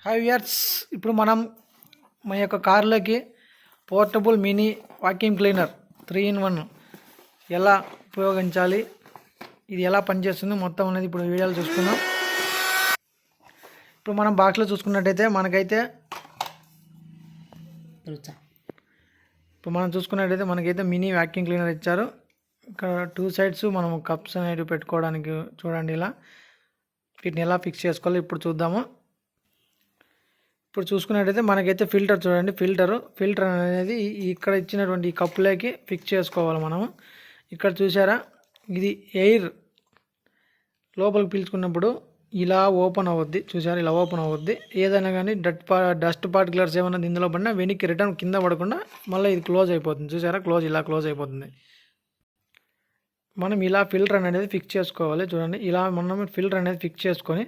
Hi years ఇప్పుడు మనం మన యొక్క కార్లోకి portable mini vacuum cleaner 3-in-1 ఎలా ఉపయోగించాలి, ఇది ఎలా పనిచేస్తుంది మొత్తం అనేది ఇప్పుడు వీడియోలో చూసుకుందాం. ఇప్పుడు మనం బాక్స్లో చూసుకున్నట్టయితే మనకైతే మినీ వాక్యూమ్ క్లీనర్ ఇచ్చారు. ఇక్కడ 2 సైడ్స్ మనం కప్స్ అనేవి పెట్టుకోవడానికి చూడండి. ఇలా వీటిని ఎలా ఫిక్స్ చేసుకోవాలో ఇప్పుడు చూద్దాము. ఇప్పుడు చూసుకున్నట్టయితే మనకైతే ఫిల్టర్ చూడండి, ఫిల్టర్ అనేది ఇక్కడ ఇచ్చినటువంటి ఈ కప్పులోకి ఫిక్స్ చేసుకోవాలి మనము. ఇక్కడ చూసారా, ఇది ఎయిర్ లోపలికి పీల్చుకున్నప్పుడు ఇలా ఓపెన్ అవుద్ది. చూసారా, ఇలా ఓపెన్ అవుద్ది. ఏదైనా కానీ డస్ట్ పార్టికలర్స్ ఏమైనా ఇందులో పడినా వెనక్కి రిటర్న్ కింద పడకుండా మళ్ళీ ఇది క్లోజ్ అయిపోతుంది. చూసారా, ఇలా క్లోజ్ అయిపోతుంది. మనం ఇలా ఫిల్టర్ అనేది ఫిక్స్ చేసుకోవాలి. చూడండి, ఇలా మనం ఫిల్టర్ అనేది ఫిక్స్ చేసుకొని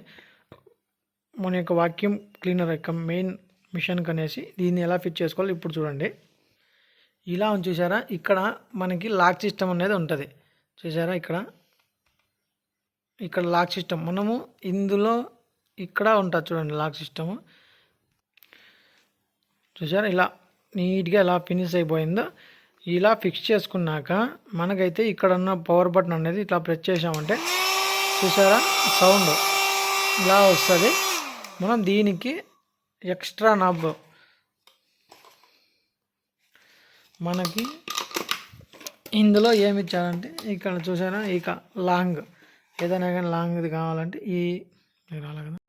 మన యొక్క వాక్యూమ్ క్లీనర్ యొక్క మెయిన్ మిషన్కి అనేసి దీన్ని ఎలా ఫిట్ చేసుకోవాలి ఇప్పుడు చూడండి. ఇలా చూసారా, ఇక్కడ మనకి లాక్ సిస్టమ్ అనేది ఉంటుంది. చూసారా, ఇక్కడ లాక్ సిస్టమ్ మనము ఇందులో ఇక్కడ ఉంటుంది చూడండి లాక్ సిస్టము. చూసారా, ఇలా నీట్గా ఎలా ఫినిష్ అయిపోయిందో. ఇలా ఫిక్స్ చేసుకున్నాక మనకైతే ఇక్కడ ఉన్న పవర్ బటన్ అనేది ఇట్లా ప్రెస్ చేసామంటే చూసారా సౌండ్ ఇలా వస్తుంది. మనం దీనికి ఎక్స్ట్రా నాబ్ మనకి ఇందులో ఏమి ఇచ్చారంటే ఇక్కడ చూసారా, ఇక లాంగ్ ఏదైనా కానీ లాంగ్ది కావాలంటే రాలే కదా,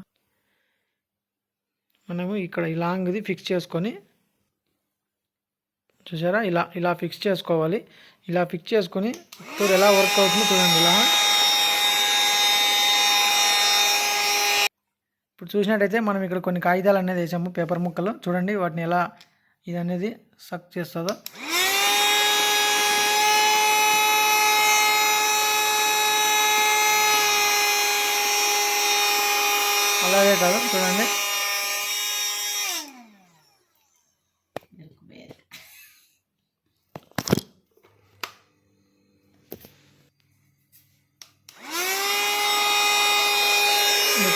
మనము ఇక్కడ ఈ లాంగ్ది ఫిక్స్ చేసుకొని చూసారా ఇలా ఫిక్స్ చేసుకోవాలి. ఇలా ఫిక్స్ చేసుకొని ఇప్పుడు ఎలా వర్క్ అవుతుందో చూడండి. ఇలా ఇప్పుడు చూసినట్టయితే మనం ఇక్కడ కొన్ని కాగితాలు అనేది వేసాము, పేపర్ ముక్కలు. చూడండి వాటిని ఎలా ఇది అనేది సక్ చేస్తుందో. అలాగే కాదు చూడండి,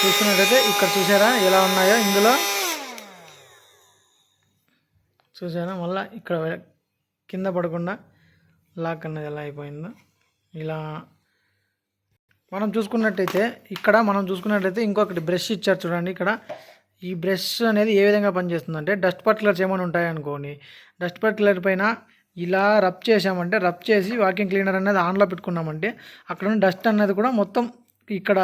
చూసుకున్నట్టయితే ఇక్కడ చూసారా ఎలా ఉన్నాయో ఇందులో. చూసారా, మళ్ళీ ఇక్కడ కింద పడకుండా లాక్ అన్నది ఎలా అయిపోయిందో. ఇలా మనం చూసుకున్నట్టయితే ఇంకొకటి బ్రష్ ఇచ్చారు చూడండి. ఇక్కడ ఈ బ్రష్ అనేది ఏ విధంగా పనిచేస్తుందంటే డస్ట్ పార్టికలర్స్ ఏమైనా ఉంటాయనుకోండి, డస్ట్ పార్టికలర్ పైన ఇలా రబ్ చేసామంటే, రబ్ చేసి వాక్యూమ్ క్లీనర్ అనేది ఆన్లో పెట్టుకున్నామంటే అక్కడ ఉన్న డస్ట్ అనేది కూడా మొత్తం ఇక్కడ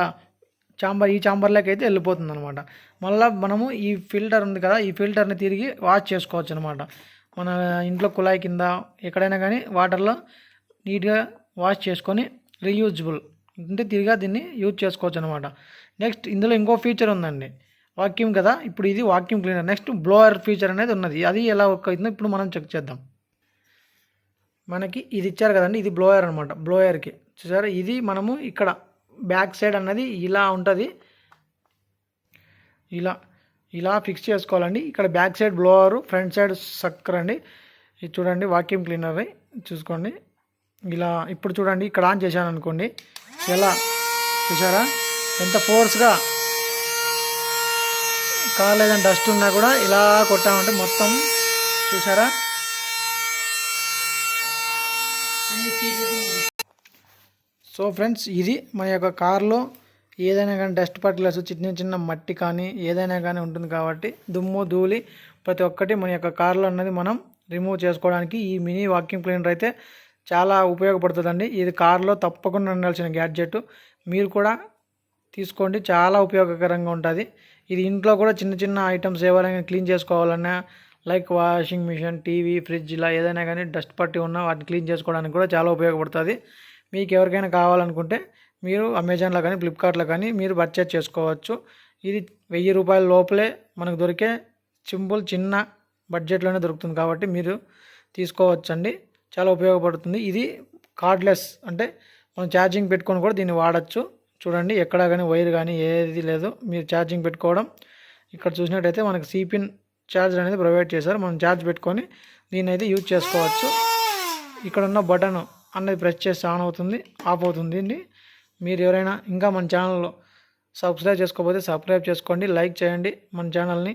ఈ చాంబర్లోకి అయితే వెళ్ళిపోతుంది అనమాట. మళ్ళీ మనము ఈ ఫిల్టర్ ఉంది కదా, ఈ ఫిల్టర్ని తిరిగి వాష్ చేసుకోవచ్చు అనమాట. మన ఇంట్లో కుళాయి కింద ఎక్కడైనా కానీ వాటర్లో నీట్గా వాష్ చేసుకొని రీయూజబుల్ అంటే తిరిగా దీన్ని యూజ్ చేసుకోవచ్చు అనమాట. నెక్స్ట్ ఇందులో ఇంకో ఫీచర్ ఉందండి, వాక్యూమ్ కదా, ఇప్పుడు ఇది vacuum cleaner. Next blower feature అనేది ఉన్నది. అది ఎలా వర్క్ అవుతుందో ఇప్పుడు మనం చెక్ చేద్దాం. మనకి ఇది ఇచ్చారు కదండి, ఇది బ్లోయర్ అనమాట. బ్లోయర్కి చూసారా, ఇది మనము ఇక్కడ బ్యాక్ సైడ్ అన్నది ఇలా ఉంటుంది. ఇలా ఫిక్స్ చేసుకోవాలండి. ఇక్కడ back side blower, front side sucker అండి. ఇది చూడండి వాక్యూమ్ క్లీనర్ చూసుకోండి. ఇలా ఇప్పుడు చూడండి, ఇక్కడ ఆన్ చేశాను అనుకోండి, ఎలా చూసారా ఎంత ఫోర్స్గా కార్ ఏదైనా డస్ట్ ఉన్నా కూడా ఇలా కొట్టామంటే మొత్తం చూసారా. సో ఫ్రెండ్స్, ఇది మన యొక్క కార్లో ఏదైనా కానీ డస్ట్ పార్టికల్స్ చిన్న మట్టి కానీ ఏదైనా కానీ ఉంటుంది కాబట్టి దుమ్ము ధూళి ప్రతి ఒక్కటి మన యొక్క కార్లో అన్నది మనం రిమూవ్ చేసుకోవడానికి ఈ మినీ వాక్యూమ్ క్లీనర్ అయితే చాలా ఉపయోగపడుతుందండి. ఇది కార్లో తప్పకుండా ఉండాల్సిన గ్యాడ్జెట్. మీరు కూడా తీసుకోండి, చాలా ఉపయోగకరంగా ఉంటుంది. ఇది ఇంట్లో కూడా చిన్న ఐటమ్స్ ఎవరైనా క్లీన్ చేసుకోవాలన్నా, like washing machine, TV, fridge, ఇలా ఏదైనా కానీ డస్ట్ పట్టి ఉన్నా వాటిని క్లీన్ చేసుకోవడానికి కూడా చాలా ఉపయోగపడుతుంది. మీకు ఎవరికైనా కావాలనుకుంటే మీరు అమెజాన్లో కానీ ఫ్లిప్కార్ట్లో కానీ మీరు పర్చేజ్ చేసుకోవచ్చు. ఇది 1000 రూపాయల లోపలే మనకు దొరికే సింపుల్ చిన్న బడ్జెట్లోనే దొరుకుతుంది కాబట్టి మీరు తీసుకోవచ్చండి. చాలా ఉపయోగపడుతుంది. ఇది కార్డ్లెస్, అంటే మనం ఛార్జింగ్ పెట్టుకొని కూడా దీన్ని వాడచ్చు. చూడండి, ఎక్కడ కానీ వైర్ కానీ ఏది లేదు, మీరు ఛార్జింగ్ పెట్టుకోవడం. ఇక్కడ చూసినట్టయితే మనకు సిపిన్ ఛార్జర్ అనేది ప్రొవైడ్ చేశారు. మనం ఛార్జ్ పెట్టుకొని దీన్ని అయితే యూజ్ చేసుకోవచ్చు. ఇక్కడ ఉన్న బటన్ అన్నది ప్రెస్ చేస్తే ఆన్ అవుతుంది, ఆఫ్ అవుతుంది. మీరు ఎవరైనా ఇంకా మన ఛానల్లో సబ్స్క్రైబ్ చేసుకోకపోతే సబ్స్క్రైబ్ చేసుకోండి, లైక్ చేయండి మన ఛానల్ని.